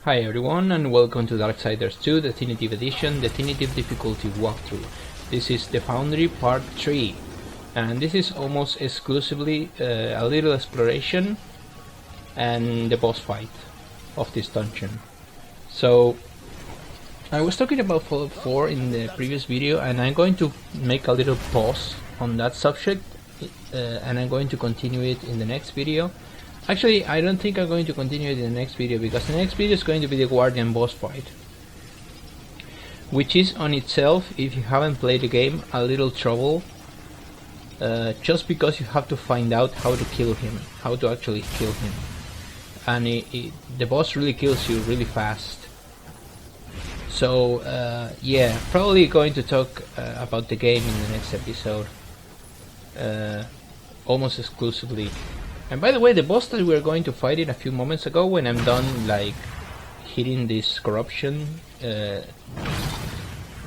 Hi everyone and welcome to Darksiders 2 Deathinitive Edition Deathinitive Difficulty Walkthrough. This is the Foundry Part 3 and this is almost exclusively a little exploration and the boss fight of this dungeon. So I was talking about Fallout 4 in the previous video and I'm going to make a little pause on that subject and I'm going to continue it in the next video. Actually, I don't think I'm going to continue it in the next video because the next video is going to be the Guardian boss fight, which is on itself, if you haven't played the game, a little trouble, just because you have to find out how to kill him, how to actually kill him, and the boss really kills you really fast. So yeah, probably going to talk about the game in the next episode, almost exclusively. And by the way, the boss that we were going to fight in a few moments ago, when I'm done like hitting this corruption,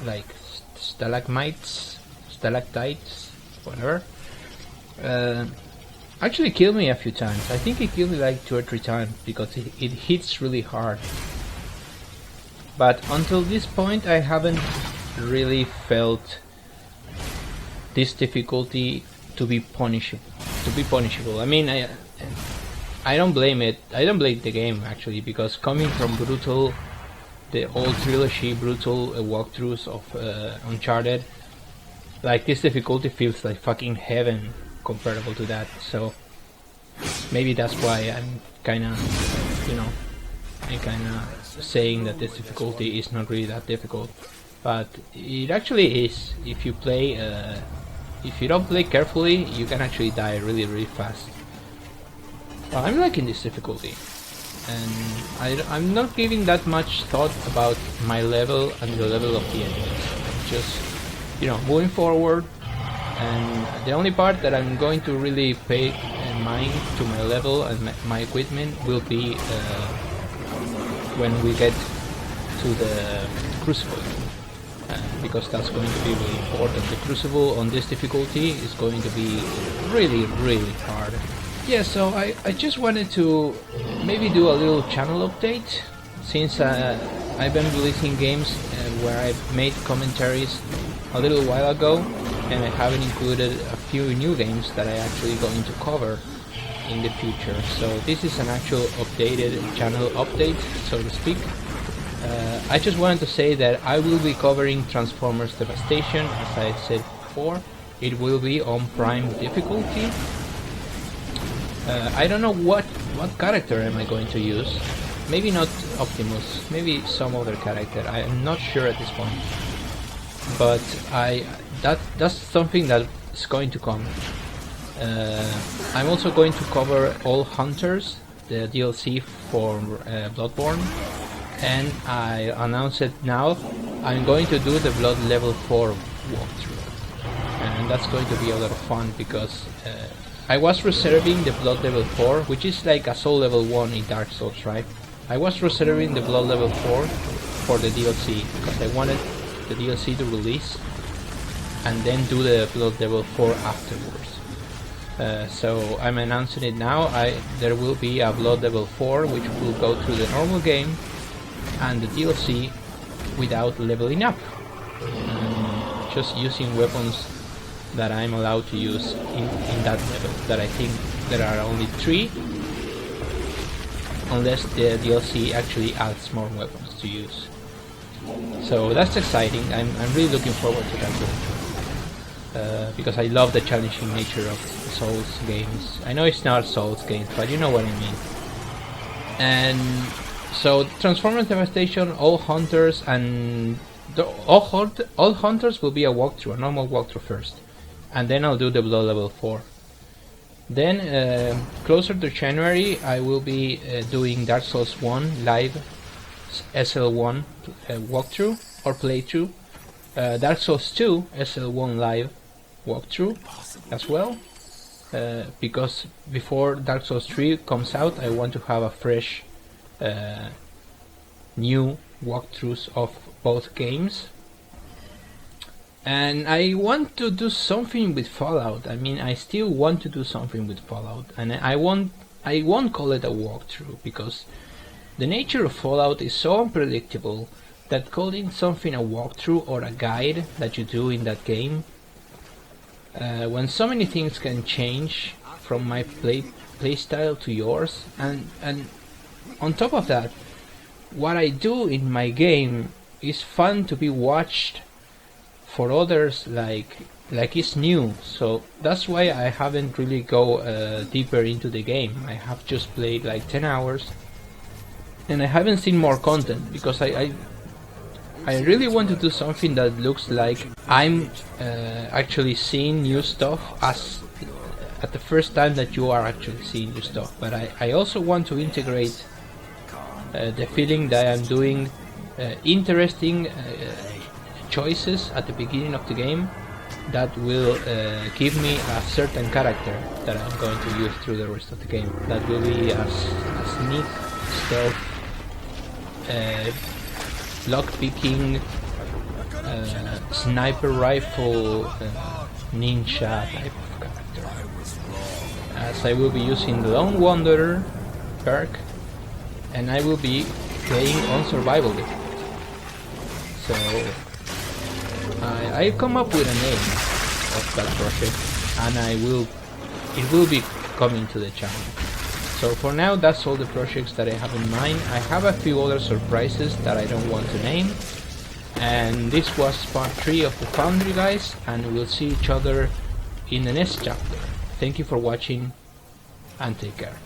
like stalagmites, stalactites, whatever, actually killed me a few times. I think it killed me like 2 or 3 times because it hits really hard. But until this point, I haven't really felt this difficulty to be punishable. I mean, I don't blame it. I don't blame the game actually, because coming from brutal, the old trilogy brutal walkthroughs of Uncharted, like this difficulty feels like fucking heaven comparable to that. So maybe that's why I'm kinda, I'm kinda saying that this difficulty is not really that difficult, but it actually is. If you play. If you don't play carefully, you can actually die really, really fast. I'm liking this difficulty, and I'm not giving that much thought about my level and the level of the enemies. Just, moving forward, and the only part that I'm going to really pay mind to my level and my equipment will be when we get to the Crucible. Because that's going to be really important. The Crucible on this difficulty is going to be really, really hard. Yeah, so I just wanted to maybe do a little channel update, since I've been releasing games where I've made commentaries a little while ago, and I haven't included a few new games that I actually going to cover in the future. So this is an actual updated channel update, so to speak. I just wanted to say that I will be covering Transformers Devastation, as I said before. It will be on Prime difficulty. I don't know what character am I going to use. Maybe not Optimus, maybe some other character. I am not sure at this point. But that's something that is going to come. I'm also going to cover all Hunters, the DLC for Bloodborne. And I announce it now, I'm going to do the Blood Level 4 walkthrough. And that's going to be a lot of fun, because I was reserving the Blood Level 4, which is like a Soul Level 1 in Dark Souls, right? I was reserving the Blood Level 4 for the DLC, because I wanted the DLC to release and then do the Blood Level 4 afterwards. So I'm announcing it now. There will be a Blood Level 4 which will go through the normal game and the DLC without leveling up, just using weapons that I'm allowed to use in that level, that I think there are only 3, unless the DLC actually adds more weapons to use. So that's exciting. I'm really looking forward to that game, because I love the challenging nature of Souls games. I know it's not Souls games, but you know what I mean. And so Transformers Devastation, all Hunters, and all Hunters will be a walkthrough, a normal walkthrough first, and then I'll do the Blood Level 4. Then closer to January, I will be doing Dark Souls 1 live SL1 walkthrough or playthrough, Dark Souls 2 SL1 live walkthrough as well, because before Dark Souls 3 comes out, I want to have a fresh new walkthroughs of both games. And I want to do something with Fallout. I mean, I still want to do something with Fallout, and I won't call it a walkthrough, because The nature of Fallout is so unpredictable that calling something a walkthrough or a guide that you do in that game, when so many things can change from my playstyle to yours, and on top of that, what I do in my game is fun to be watched for others like it's new. So that's why I haven't really go deeper into the game. I have just played like 10 hours and I haven't seen more content because I really want to do something that looks like I'm actually seeing new stuff as at the first time that you are actually seeing new stuff. But I also want to integrate the feeling that I'm doing interesting choices at the beginning of the game that will give me a certain character that I'm going to use through the rest of the game. That will be a sneak, stealth, lockpicking, sniper rifle, ninja type of character. As I will be using the Lone Wanderer perk, and I will be playing on survival difficulty. So I come up with a name of that project, and it will be coming to the channel. So for now, that's all the projects that I have in mind. I have a few other surprises that I don't want to name. And this was part 3 of the Foundry, guys, and we'll see each other in the next chapter. Thank you for watching, and take care.